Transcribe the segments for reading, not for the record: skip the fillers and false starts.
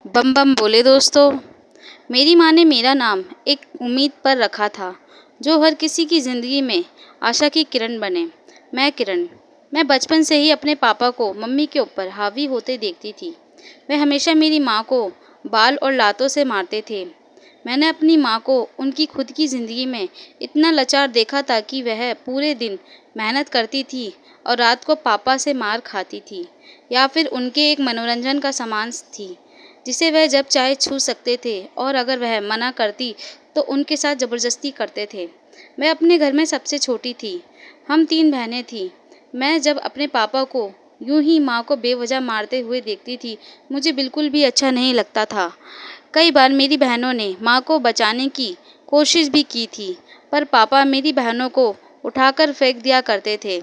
बम बम बोले दोस्तों। मेरी माँ ने मेरा नाम एक उम्मीद पर रखा था, जो हर किसी की ज़िंदगी में आशा की किरण बने। मैं किरण। मैं बचपन से ही अपने पापा को मम्मी के ऊपर हावी होते देखती थी। वे हमेशा मेरी माँ को बाल और लातों से मारते थे। मैंने अपनी माँ को उनकी खुद की ज़िंदगी में इतना लाचार देखा था कि वह पूरे दिन मेहनत करती थी और रात को पापा से मार खाती थी, या फिर उनके एक मनोरंजन का सामान थी जिसे वह जब चाहे छू सकते थे, और अगर वह मना करती तो उनके साथ ज़बरदस्ती करते थे। मैं अपने घर में सबसे छोटी थी। हम 3 बहनें थीं। मैं जब अपने पापा को यूं ही माँ को बेवजह मारते हुए देखती थी, मुझे बिल्कुल भी अच्छा नहीं लगता था। कई बार मेरी बहनों ने माँ को बचाने की कोशिश भी की थी, पर पापा मेरी बहनों को उठाकर फेंक दिया करते थे।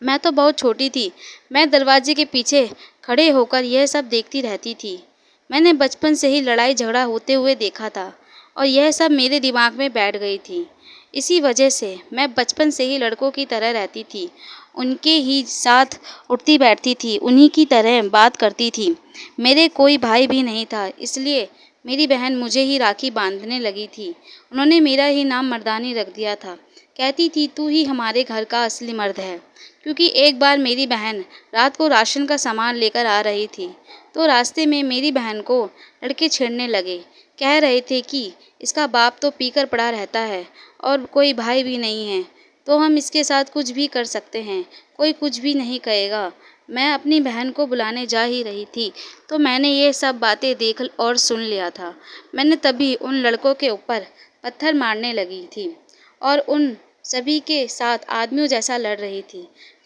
मैं तो बहुत छोटी थी। मैं दरवाजे के पीछे खड़े होकर यह सब देखती रहती थी। मैंने बचपन से ही लड़ाई झगड़ा होते हुए देखा था, और यह सब मेरे दिमाग में बैठ गई थी। इसी वजह से मैं बचपन से ही लड़कों की तरह रहती थी, उनके ही साथ उठती बैठती थी, उन्हीं की तरह बात करती थी। मेरे कोई भाई भी नहीं था, इसलिए मेरी बहन मुझे ही राखी बांधने लगी थी। उन्होंने मेरा ही नाम मर्दानी रख दिया था। कहती थी, तू ही हमारे घर का असली मर्द है। क्योंकि एक बार मेरी बहन रात को राशन का सामान लेकर आ रही थी, तो रास्ते में मेरी बहन को लड़के छेड़ने लगे। कह रहे थे कि इसका बाप तो पीकर पड़ा रहता है और कोई भाई भी नहीं है, तो हम इसके साथ कुछ भी कर सकते हैं, कोई कुछ भी नहीं कहेगा। मैं अपनी बहन को बुलाने जा ही रही थी, तो मैंने ये सब बातें देख और सुन लिया था। मैंने तभी उन लड़कों के ऊपर पत्थर मारने लगी थी और उन सभी के साथ आदमियों जैसा लड़ रही थी।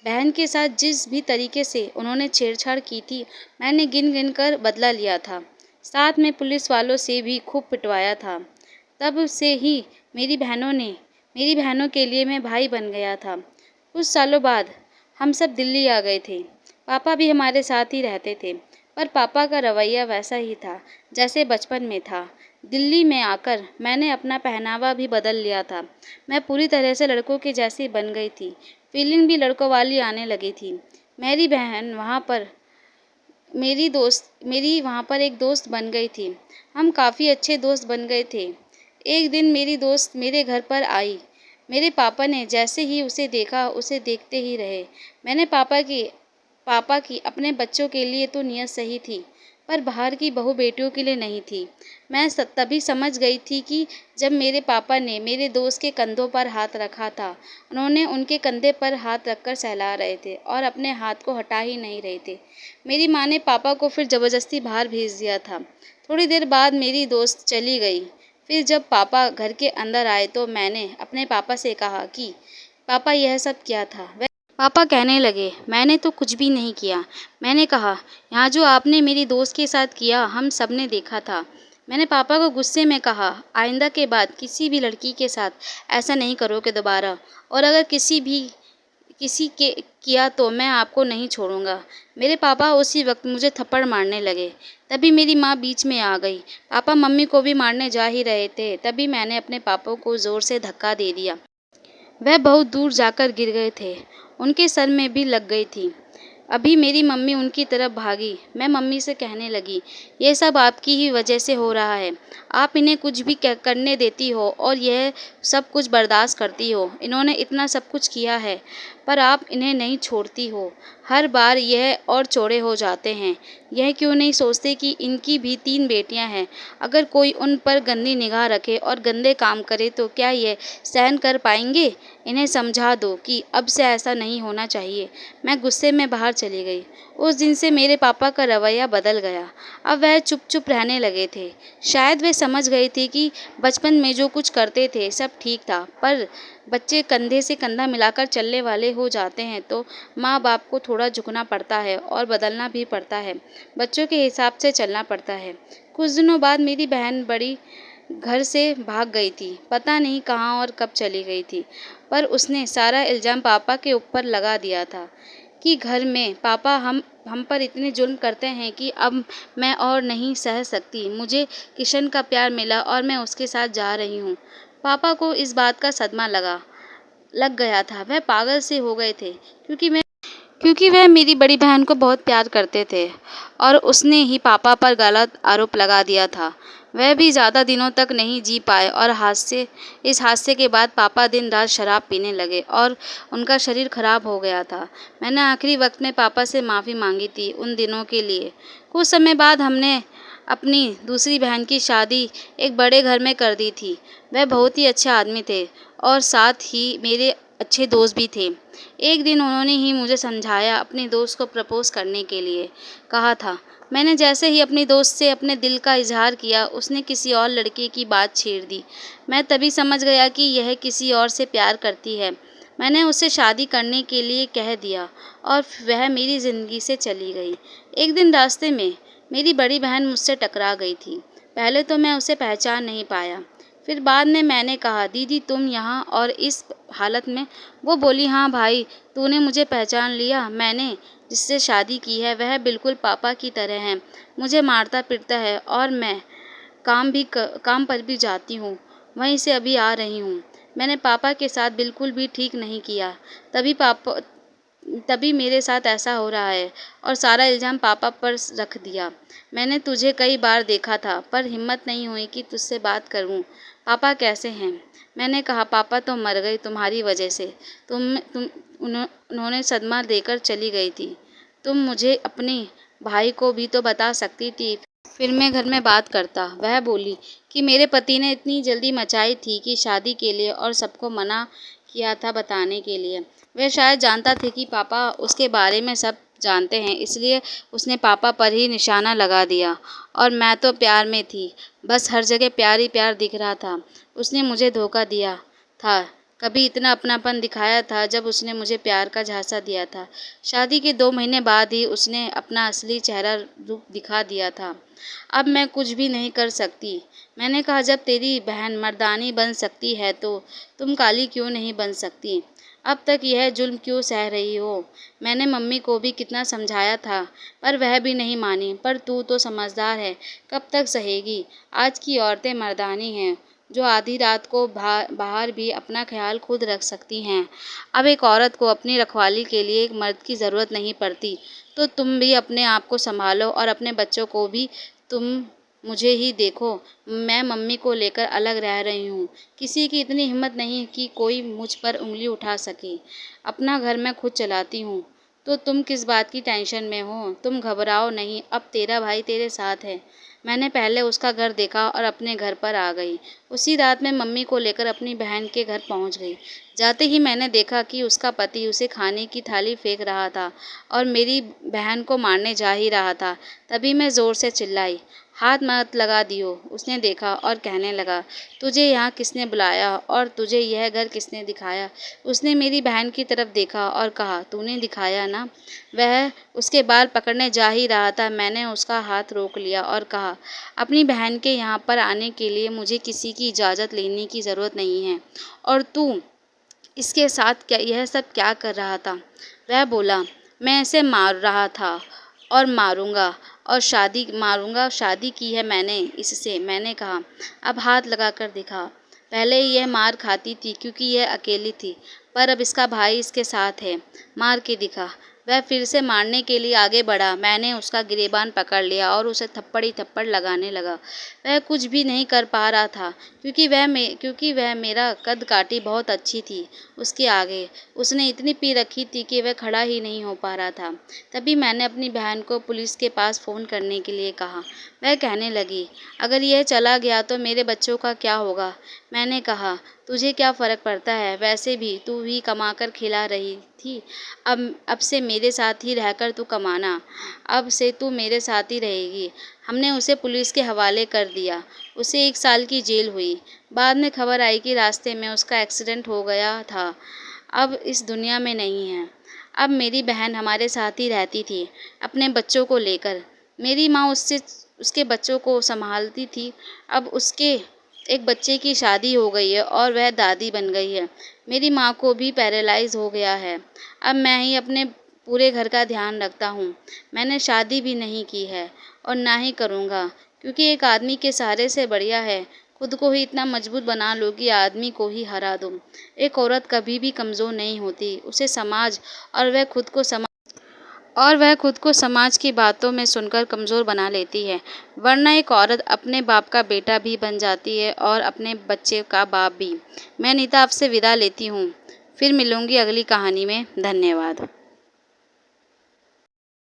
बहन के साथ जिस भी तरीके से उन्होंने छेड़छाड़ की थी, मैंने गिन गिन कर बदला लिया था। साथ में पुलिस वालों से भी खूब पिटवाया था। तब से ही मेरी बहनों के लिए मैं भाई बन गया था। कुछ सालों बाद हम सब दिल्ली आ गए थे। पापा भी हमारे साथ ही रहते थे, पर पापा का रवैया वैसा ही था जैसे बचपन में था। दिल्ली में आकर मैंने अपना पहनावा भी बदल लिया था। मैं पूरी तरह से लड़कों के जैसी बन गई थी। फीलिंग भी लड़कों वाली आने लगी थी। मेरी बहन वहाँ पर मेरी वहाँ पर एक दोस्त बन गई थी। हम काफ़ी अच्छे दोस्त बन गए थे। एक दिन मेरी दोस्त मेरे घर पर आई। मेरे पापा ने जैसे ही उसे देखा, उसे देखते ही रहे। मैंने पापा की अपने बच्चों के लिए तो नीयत सही थी, पर बाहर की बहू बेटियों के लिए नहीं थी। मैं तभी समझ गई थी कि जब मेरे पापा ने मेरे दोस्त के कंधों पर हाथ रखा था, उन्होंने उनके कंधे पर हाथ रखकर सहला रहे थे और अपने हाथ को हटा ही नहीं रहे थे। मेरी माँ ने पापा को फिर ज़बरदस्ती बाहर भेज दिया था। थोड़ी देर बाद मेरी दोस्त चली गई। फिर जब पापा घर के अंदर आए तो मैंने अपने पापा से कहा कि पापा यह सब क्या था। पापा कहने लगे, मैंने तो कुछ भी नहीं किया। मैंने कहा, यहाँ जो आपने मेरी दोस्त के साथ किया हम सब ने देखा था। मैंने पापा को गुस्से में कहा, आइंदा के बाद किसी भी लड़की के साथ ऐसा नहीं करोगे दोबारा, और अगर किसी के किया तो मैं आपको नहीं छोड़ूंगा। मेरे पापा उसी वक्त मुझे थप्पड़ मारने लगे। तभी मेरी माँ बीच में आ गई। पापा मम्मी को भी मारने जा ही रहे थे, तभी मैंने अपने पापा को ज़ोर से धक्का दे दिया। वह बहुत दूर जाकर गिर गए थे। उनके सर में भी लग गई थी। अभी मेरी मम्मी उनकी तरफ भागी। मैं मम्मी से कहने लगी, ये सब आपकी ही वजह से हो रहा है। आप इन्हें कुछ भी करने देती हो और यह सब कुछ बर्दाश्त करती हो। इन्होंने इतना सब कुछ किया है, पर आप इन्हें नहीं छोड़ती हो। हर बार यह और चौड़े हो जाते हैं। यह क्यों नहीं सोचते कि इनकी भी 3 बेटियां हैं। अगर कोई उन पर गंदी निगाह रखे और गंदे काम करे तो क्या यह सहन कर पाएंगे? इन्हें समझा दो कि अब से ऐसा नहीं होना चाहिए। मैं गुस्से में बाहर चली गई। उस दिन से मेरे पापा का रवैया बदल गया। अब वह चुप चुप रहने लगे थे। शायद वे समझ गए थे कि बचपन में जो कुछ करते थे सब ठीक था, पर बच्चे कंधे से कंधा मिलाकर चलने वाले हो जाते हैं तो माँ बाप को थोड़ा झुकना पड़ता है और बदलना भी पड़ता है। बच्चों के हिसाब से चलना पड़ता है। कुछ दिनों बाद मेरी बहन बड़ी घर से भाग गई थी। पता नहीं कहाँ और कब चली गई थी, पर उसने सारा इल्ज़ाम पापा के ऊपर लगा दिया था कि घर में पापा हम पर इतने जुल्म करते हैं कि अब मैं और नहीं सह सकती। मुझे किशन का प्यार मिला और मैं उसके साथ जा रही हूँ। पापा को इस बात का सदमा लग गया था। वह पागल से हो गए थे क्योंकि वह मेरी बड़ी बहन को बहुत प्यार करते थे और उसने ही पापा पर गलत आरोप लगा दिया था। वह भी ज़्यादा दिनों तक नहीं जी पाए और इस हादसे के बाद पापा दिन रात शराब पीने लगे और उनका शरीर खराब हो गया था। मैंने आखिरी वक्त में पापा से माफ़ी मांगी थी उन दिनों के लिए। कुछ समय बाद हमने अपनी दूसरी बहन की शादी एक बड़े घर में कर दी थी। वह बहुत ही अच्छे आदमी थे और साथ ही मेरे अच्छे दोस्त भी थे। एक दिन उन्होंने ही मुझे समझाया, अपने दोस्त को प्रपोज़ करने के लिए कहा था। मैंने जैसे ही अपनी दोस्त से अपने दिल का इजहार किया, उसने किसी और लड़के की बात छेड़ दी। मैं तभी समझ गया कि यह किसी और से प्यार करती है। मैंने उससे शादी करने के लिए कह दिया और वह मेरी ज़िंदगी से चली गई। एक दिन रास्ते में मेरी बड़ी बहन मुझसे टकरा गई थी। पहले तो मैं उसे पहचान नहीं पाया। फिर बाद में मैंने कहा, दीदी तुम यहाँ और इस हालत में? वो बोली, हाँ भाई, तूने मुझे पहचान लिया। मैंने जिससे शादी की है वह बिल्कुल पापा की तरह है। मुझे मारता पीटता है और मैं काम पर भी जाती हूँ। वहीं से अभी आ रही हूँ। मैंने पापा के साथ बिल्कुल भी ठीक नहीं किया। तभी मेरे साथ ऐसा हो रहा है और सारा इल्ज़ाम पापा पर रख दिया। मैंने तुझे कई बार देखा था पर हिम्मत नहीं हुई कि तुझसे बात करूं। पापा कैसे हैं? मैंने कहा, पापा तो मर गए तुम्हारी वजह से। उन्होंने सदमा देकर चली गई थी। तुम मुझे अपने भाई को भी तो बता सकती थी, फिर मैं घर में बात करता। वह बोली कि मेरे पति ने इतनी जल्दी मचाई थी कि शादी के लिए और सबको मना किया था बताने के लिए। वह शायद जानता थे कि पापा उसके बारे में सब जानते हैं, इसलिए उसने पापा पर ही निशाना लगा दिया। और मैं तो प्यार में थी, बस हर जगह प्यार ही प्यार दिख रहा था। उसने मुझे धोखा दिया था। कभी इतना अपनापन दिखाया था जब उसने मुझे प्यार का झांसा दिया था। शादी के 2 महीने बाद ही उसने अपना असली चेहरा रूप दिखा दिया था। अब मैं कुछ भी नहीं कर सकती। मैंने कहा, जब तेरी बहन मर्दानी बन सकती है तो तुम काली क्यों नहीं बन सकती? अब तक यह जुल्म क्यों सह रही हो? मैंने मम्मी को भी कितना समझाया था पर वह भी नहीं मानी। पर तू तो समझदार है, कब तक सहेगी? आज की औरतें मर्दानी हैं जो आधी रात को बाहर भी अपना ख्याल खुद रख सकती हैं। अब एक औरत को अपनी रखवाली के लिए एक मर्द की ज़रूरत नहीं पड़ती। तो तुम भी अपने आप को संभालो और अपने बच्चों को भी। तुम मुझे ही देखो, मैं मम्मी को लेकर अलग रह रही हूँ। किसी की इतनी हिम्मत नहीं कि कोई मुझ पर उंगली उठा सके। अपना घर मैं खुद चलाती हूँ। तो तुम किस बात की टेंशन में हो? तुम घबराओ नहीं, अब तेरा भाई तेरे साथ है। मैंने पहले उसका घर देखा और अपने घर पर आ गई। उसी रात मैं मम्मी को लेकर अपनी बहन के घर पहुंच गई। जाते ही मैंने देखा कि उसका पति उसे खाने की थाली फेंक रहा था और मेरी बहन को मारने जा ही रहा था। तभी मैं ज़ोर से चिल्लाई, हाथ मत लगा दियो। उसने देखा और कहने लगा, तुझे यहाँ किसने बुलाया और तुझे यह घर किसने दिखाया? उसने मेरी बहन की तरफ देखा और कहा, तूने दिखाया ना? वह उसके बाल पकड़ने जा ही रहा था। मैंने उसका हाथ रोक लिया और कहा, अपनी बहन के यहाँ पर आने के लिए मुझे किसी की इजाज़त लेने की ज़रूरत नहीं है। और तू इसके साथ यह सब क्या कर रहा था? वह बोला, मैं इसे मार रहा था और मारूंगा। शादी की है मैंने इससे। मैंने कहा, अब हाथ लगाकर दिखा। पहले यह मार खाती थी क्योंकि यह अकेली थी, पर अब इसका भाई इसके साथ है। मार के दिखा। वह फिर से मारने के लिए आगे बढ़ा। मैंने उसका गिरेबान पकड़ लिया और उसे थप्पड़ ही थप्पड़ लगाने लगा। वह कुछ भी नहीं कर पा रहा था क्योंकि वह मेरा कद काठी बहुत अच्छी थी उसके आगे। उसने इतनी पी रखी थी कि वह खड़ा ही नहीं हो पा रहा था। तभी मैंने अपनी बहन को पुलिस के पास फ़ोन करने के लिए कहा। वह कहने लगी, अगर यह चला गया तो मेरे बच्चों का क्या होगा? मैंने कहा, तुझे क्या फ़र्क पड़ता है? वैसे भी तू ही कमा कर खिला रही थी। अब से मेरे साथ ही रहकर तू कमाना। अब से तू मेरे साथ ही रहेगी। हमने उसे पुलिस के हवाले कर दिया। उसे 1 साल की जेल हुई। बाद में खबर आई कि रास्ते में उसका एक्सीडेंट हो गया था। अब इस दुनिया में नहीं है। अब मेरी बहन हमारे साथ ही रहती थी अपने बच्चों को लेकर। मेरी माँ उसके बच्चों को संभालती थी। अब उसके एक बच्चे की शादी हो गई है और वह दादी बन गई है। मेरी माँ को भी पैरालाइज हो गया है। अब मैं ही अपने पूरे घर का ध्यान रखता हूँ। मैंने शादी भी नहीं की है और ना ही करूँगा, क्योंकि एक आदमी के सहारे से बढ़िया है खुद को ही इतना मजबूत बना लो कि आदमी को ही हरा दो। एक औरत कभी भी कमज़ोर नहीं होती, उसे समाज और वह खुद को और वह खुद को समाज की बातों में सुनकर कमज़ोर बना लेती है, वरना एक औरत अपने बाप का बेटा भी बन जाती है और अपने बच्चे का बाप भी। मैं नीता आपसे विदा लेती हूँ, फिर मिलूँगी अगली कहानी में। धन्यवाद।